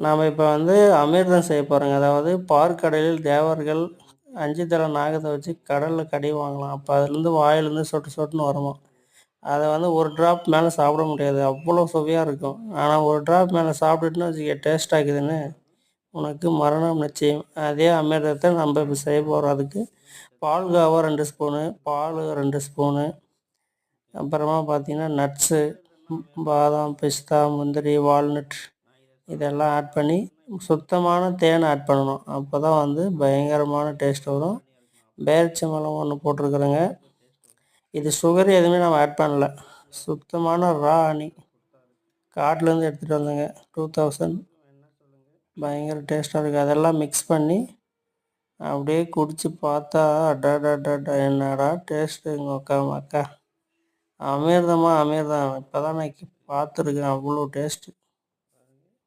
நாம் இப்போ வந்து அமிர்தம் செய்ய போகிறோங்க. அதாவது பார்க்கடலில் தேவர்கள் 5 தலை நாகத்தை வச்சு கடலில் கடைவாங்களாம். அப்போ அதுலேருந்து வாயிலேருந்து சொட்டு சொட்டுன்னு வருமா. அதை வந்து ஒரு ட்ராப் மேலே சாப்பிட முடியாது, அவ்வளோ சுவையாக இருக்கும். ஆனால் ஒரு ட்ராப் மேலே சாப்பிட்டுட்டுன்னு வச்சுக்க டேஸ்ட் ஆகுதுன்னு உனக்கு மரணம் நிச்சயம். அதே அமிர்தத்தை நம்ம இப்போ செய்ய போகிறோம். அதுக்கு பால்கோவா 2 ஸ்பூனு, பால் 2 ஸ்பூனு, அப்புறமா பார்த்திங்கன்னா நட்ஸு, பாதாம், பிஸ்தா, முந்திரி, வால்நட் இதெல்லாம் ஆட் பண்ணி சுத்தமான தேனை ஆட் பண்ணணும். அப்போ தான் வந்து பயங்கரமான டேஸ்ட் வரும். பேரிச்சம்பழம் ஒன்று போட்டிருக்குறேங்க. இது சுகர் எதுவுமே நம்ம ஆட் பண்ணல, சுத்தமான ரா ஹனி காட்டிலேருந்து எடுத்துகிட்டு வந்தேங்க. 2000 பயங்கர டேஸ்ட்டாக இருக்குது. அதெல்லாம் மிக்ஸ் பண்ணி அப்படியே குடித்து பார்த்தா அடாடாடாடா என்னடா டேஸ்ட்டு எங்கள் அக்கா. அமிர்தமாக அமிர்தம். இப்போ தான் நான் பார்த்துருக்கேன், அவ்வளோ டேஸ்ட்டு.